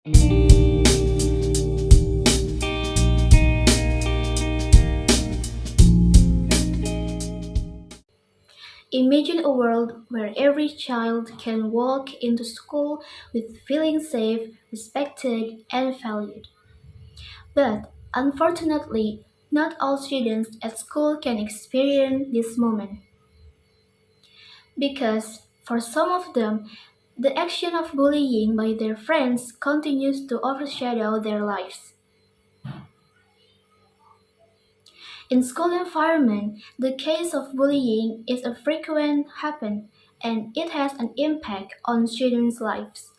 Imagine a world where every child can walk into school with feeling safe, respected, and valued. But unfortunately, not all students at school can experience this moment because for some of them, the action of bullying by their friends continues to overshadow their lives. In school environment, the case of bullying is a frequent happen and it has an impact on students' lives.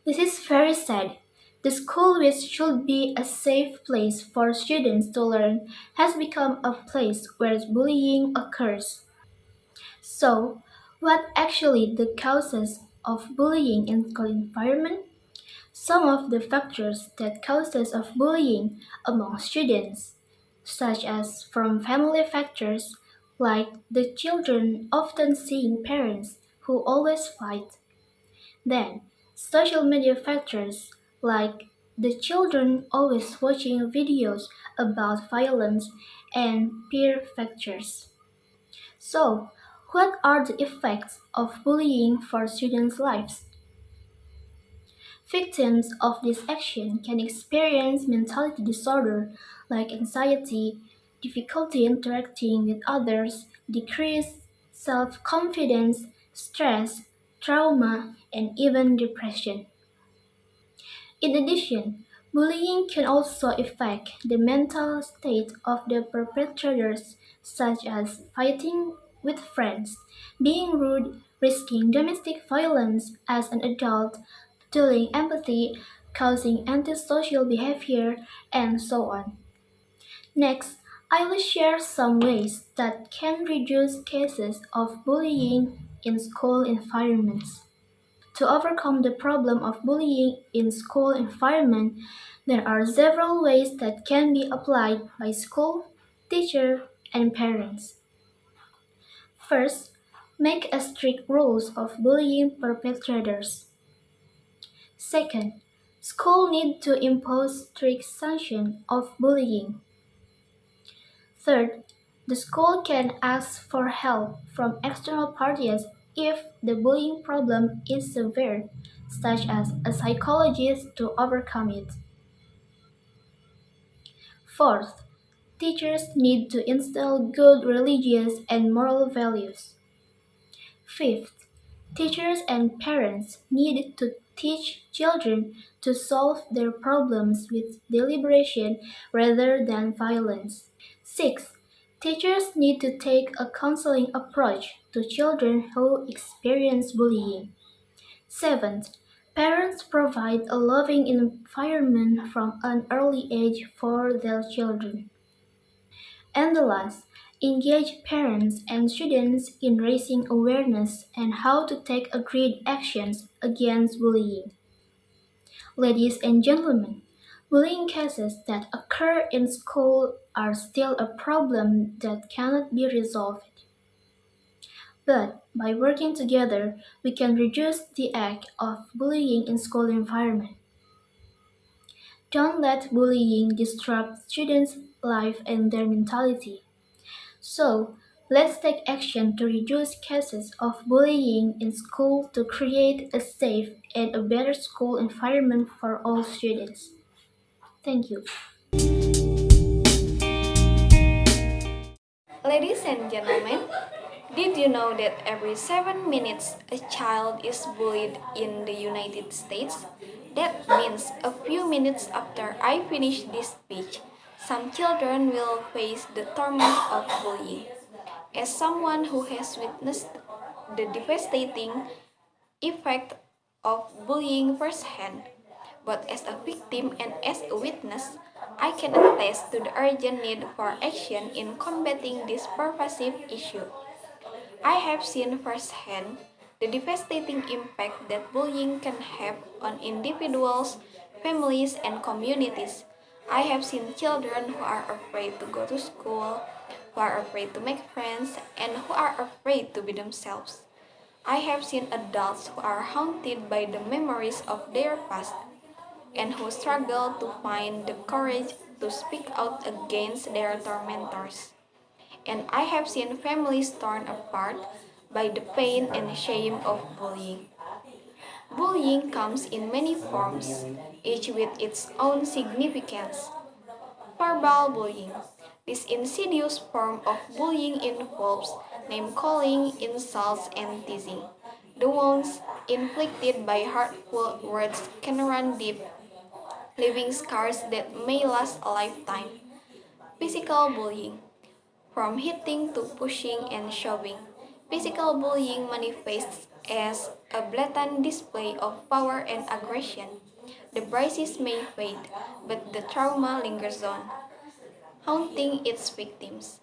This is very sad. The school which should be a safe place for students to learn has become a place where bullying occurs. So, what actually the causes of bullying in school environment? Some of the factors that causes of bullying among students, such as from family factors, like the children often seeing parents who always fight. Then, social media factors, like the children always watching videos about violence and peer factors. So, what are the effects of bullying for students' lives? Victims of this action can experience mentality disorder like anxiety, difficulty interacting with others, decreased self-confidence, stress, trauma, and even depression. In addition, bullying can also affect the mental state of the perpetrators, such as fighting with friends, being rude, risking domestic violence as an adult, feeling empathy, causing antisocial behavior, and so on. Next, I will share some ways that can reduce cases of bullying in school environments. To overcome the problem of bullying in school environment, there are several ways that can be applied by school, teacher, and parents. First, make a strict rules of bullying perpetrators. Second, school need to impose strict sanction of bullying. Third, the school can ask for help from external parties if the bullying problem is severe, such as a psychologist to overcome it. Fourth, teachers need to instill good religious and moral values. Fifth, teachers and parents need to teach children to solve their problems with deliberation rather than violence. Sixth, teachers need to take a counseling approach to children who experience bullying. Seventh, parents provide a loving environment from an early age for their children. And the last, engage parents and students in raising awareness and how to take agreed actions against bullying. Ladies and gentlemen, bullying cases that occur in school are still a problem that cannot be resolved. But by working together, we can reduce the act of bullying in school environment. Don't let bullying disrupt students' life and their mentality. So, let's take action to reduce cases of bullying in school to create a safe and a better school environment for all students. Thank you. Ladies and gentlemen, did you know that every 7 minutes a child is bullied in the United States? That means a few minutes after I finish this speech, some children will face the torment of bullying. As someone who has witnessed the devastating effect of bullying firsthand, both as a victim and as a witness, I can attest to the urgent need for action in combating this pervasive issue. I have seen firsthand the devastating impact that bullying can have on individuals, families, and communities. I have seen children who are afraid to go to school, who are afraid to make friends, and who are afraid to be themselves. I have seen adults who are haunted by the memories of their past and who struggle to find the courage to speak out against their tormentors. And I have seen families torn apart by the pain and shame of bullying. Bullying comes in many forms, each with its own significance. Verbal bullying. This insidious form of bullying involves name calling, insults, and teasing. The wounds inflicted by hurtful words can run deep, leaving scars that may last a lifetime. Physical bullying. From hitting to pushing and shoving, physical bullying manifests as a blatant display of power and aggression. The bruises may fade, but the trauma lingers on, haunting its victims.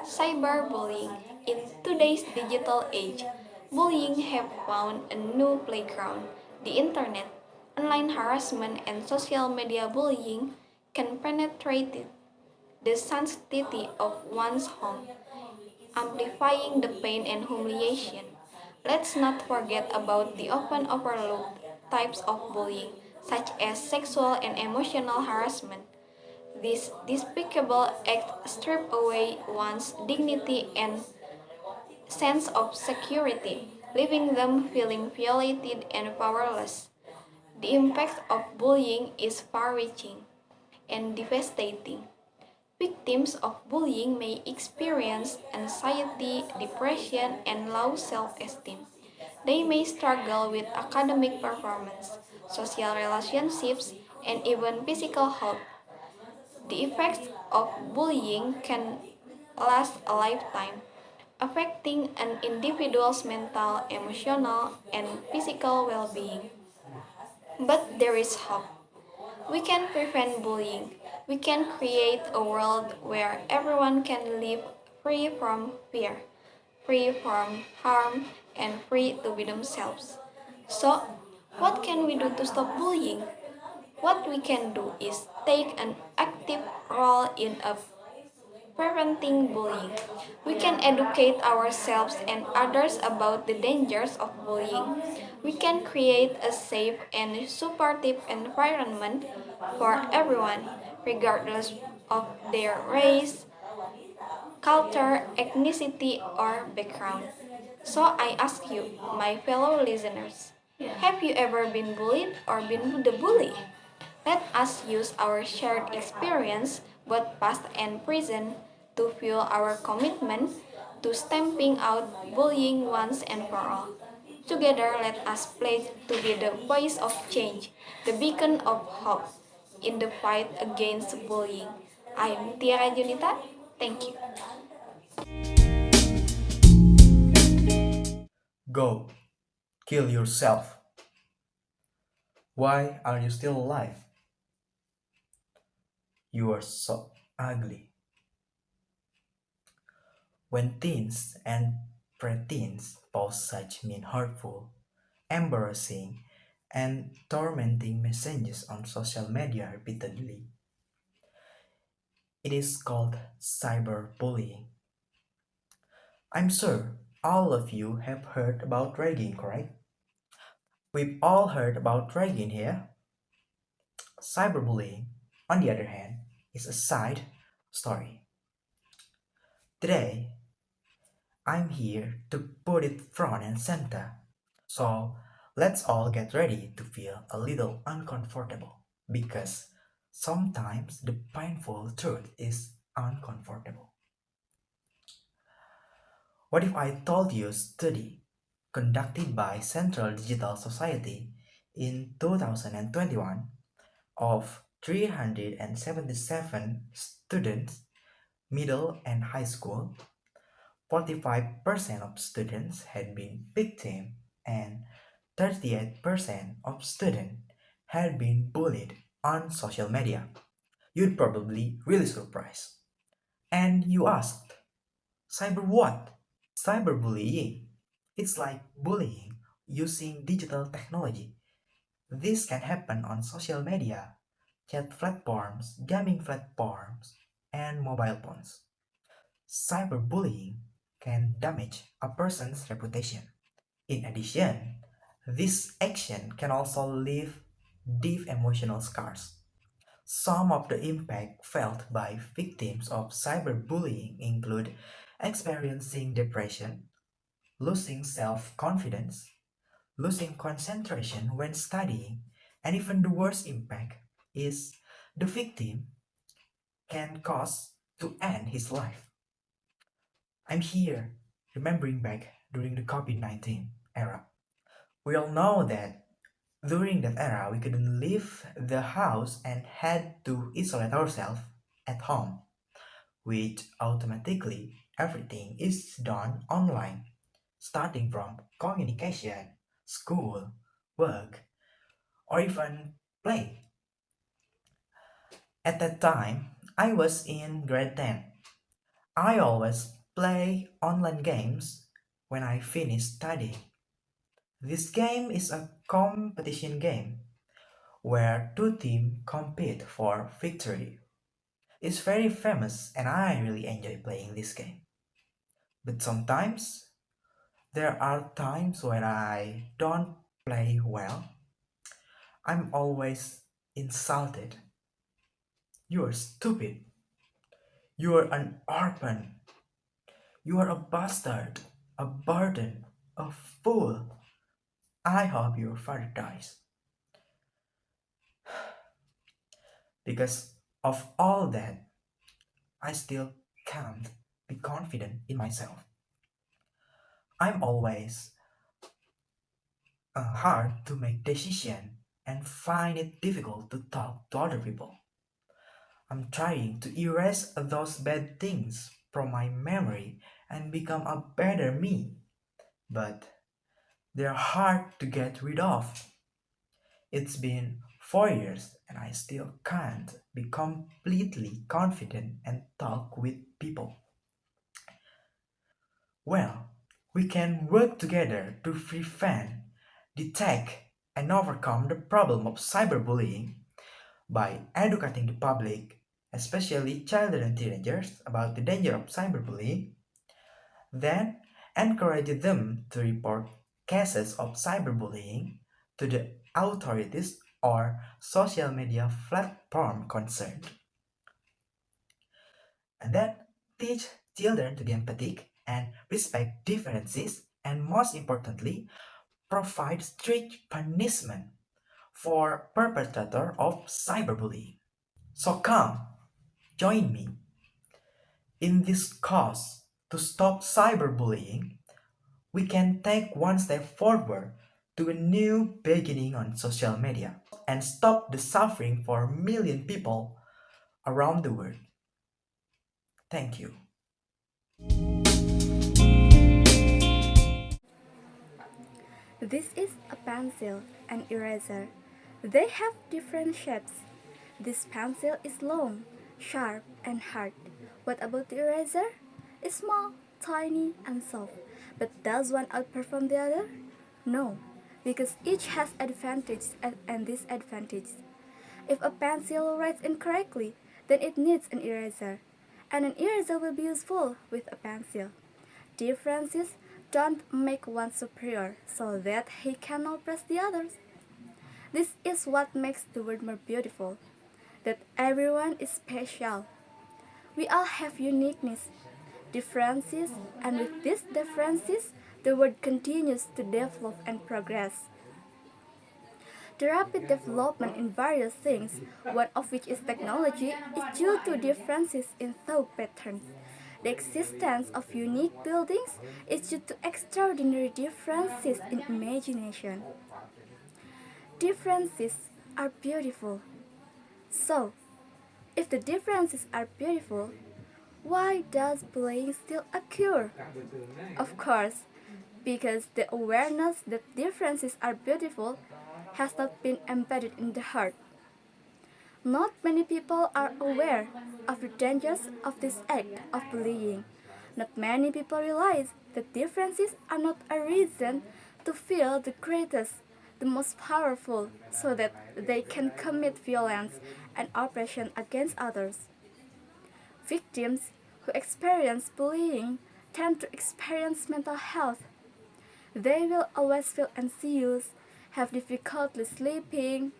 Cyberbullying. In today's digital age, bullying have found a new playground. The internet, online harassment, and social media bullying can penetrate the sanctity of one's home, amplifying the pain and humiliation. Let's not forget about the often overlooked types of bullying, such as sexual and emotional harassment. These despicable acts strip away one's dignity and sense of security, leaving them feeling violated and powerless. The impact of bullying is far reaching and devastating. Victims of bullying may experience anxiety, depression, and low self esteem. They may struggle with academic performance, social relationships, and even physical health. The effects of bullying can last a lifetime, affecting an individual's mental, emotional, and physical well being. But there is hope. We can prevent bullying. We can create a world where everyone can live free from fear, free from harm, and free to be themselves. So, what can we do to stop bullying? What we can do is take an active role in preventing bullying. We can educate ourselves and others about the dangers of bullying. We can create a safe and supportive environment for everyone, regardless of their race, culture, ethnicity, or background. So I ask you, my fellow listeners, have you ever been bullied or been the bully? Let us use our shared experience, both past and present, to fuel our commitment to stamping out bullying once and for all. Together, let us pledge to be the voice of change, the beacon of hope in the fight against bullying. I am Tiara Junita. Thank you. Go, kill yourself. Why are you still alive? You are so ugly. When teens and preteens post such mean, hurtful, embarrassing, and tormenting messages on social media repeatedly, it is called cyberbullying. I'm sure all of you have heard about ragging, correct? We've all heard ragging here. Cyberbullying, on the other hand, is a side story. Today, I'm here to put it front and center. So, let's all get ready to feel a little uncomfortable because sometimes the painful truth is uncomfortable. What if I told you a study conducted by Central Digital Society in 2021 of 377 students, middle and high school, 45% of students had been victim and 38% of students had been bullied on social media? You'd probably really surprised. And you asked, cyber what? Cyberbullying. It's like bullying using digital technology. This can happen on social media, chat platforms, gaming platforms, and mobile phones. Cyberbullying can damage a person's reputation. In addition, this action can also leave deep emotional scars. Some of the impact felt by victims of cyberbullying include experiencing depression, losing self-confidence, losing concentration when studying, and even the worst impact is the victim can cause to end his life. I'm here remembering back during the COVID-19 era. We all know that during that era we couldn't leave the house and had to isolate ourselves at home, which automatically everything is done online, starting from communication, school, work, or even play. At that time, I was in grade 10. I always play online games when I finish studying. This game is a competition game where two teams compete for victory. It's very famous and I really enjoy playing this game. But sometimes there are times when I don't play well. I'm always insulted. You are stupid. You are an orphan. You are a bastard, a burden, a fool. I hope your father dies. Because of all that, I still can't be confident in myself. I'm always hard to make decisions and find it difficult to talk to other people. I'm trying to erase those bad things from my memory and become a better me, but they're hard to get rid of. It's been 4 years and I still can't be completely confident and talk with people. Well, we can work together to prevent, detect, and overcome the problem of cyberbullying by educating the public, especially children and teenagers, about the danger of cyberbullying, then encourage them to report cases of cyberbullying to the authorities or social media platform concerned, and then teach children to be empathic and respect differences, and most importantly, provide strict punishment for perpetrator of cyberbullying. So come, join me in this cause to stop cyberbullying. We can take one step forward to a new beginning on social media and stop the suffering for million people around the world. Thank you. This is a pencil and eraser. They have different shapes. This pencil is long, sharp, and hard. What about the eraser? It's small, tiny, and soft. But does one outperform the other? No, because each has advantages and disadvantages. If a pencil writes incorrectly, then it needs an eraser, and an eraser will be useful with a pencil. Differences don't make one superior so that he can oppress the others. This is what makes the world more beautiful, that everyone is special. We all have uniqueness, differences, and with these differences, the world continues to develop and progress. The rapid development in various things, one of which is technology, is due to differences in thought patterns. The existence of unique buildings is due to extraordinary differences in imagination. Differences are beautiful. So, if the differences are beautiful, why does bullying still occur? Of course, because the awareness that differences are beautiful has not been embedded in the heart. Not many people are aware of the dangers of this act of bullying. Not many people realize that differences are not a reason to feel the greatest, the most powerful, so that they can commit violence and oppression against others. Victims who experience bullying tend to experience mental health They will always feel anxious, have difficulty sleeping,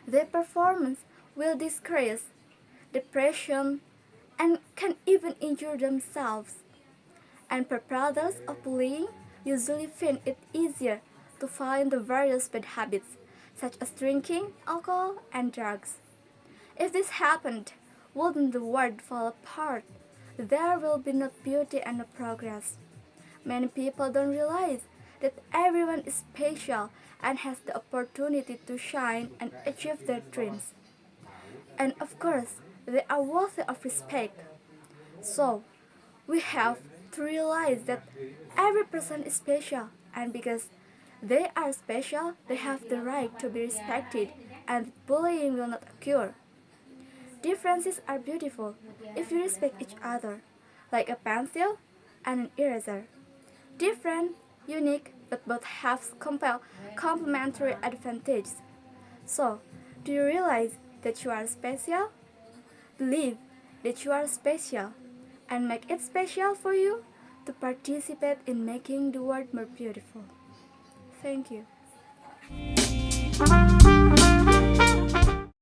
their performance will decrease, depression, and can even injure themselves. And perpetrators of bullying usually find it easier to fall into various bad habits, such as drinking, alcohol, and drugs. If this happened, wouldn't the world fall apart? There will be no beauty and no progress. Many people don't realize that everyone is special and has the opportunity to shine and achieve their dreams. And of course, they are worthy of respect. So, we have to realize that every person is special, and because they are special, they have the right to be respected, and bullying will not occur. Differences are beautiful if you respect each other, like a pencil and an eraser. Different, unique, but both have complementary advantages. So, do you realize that you are special? Believe that you are special and make it special for you to participate in making the world more beautiful. Thank you.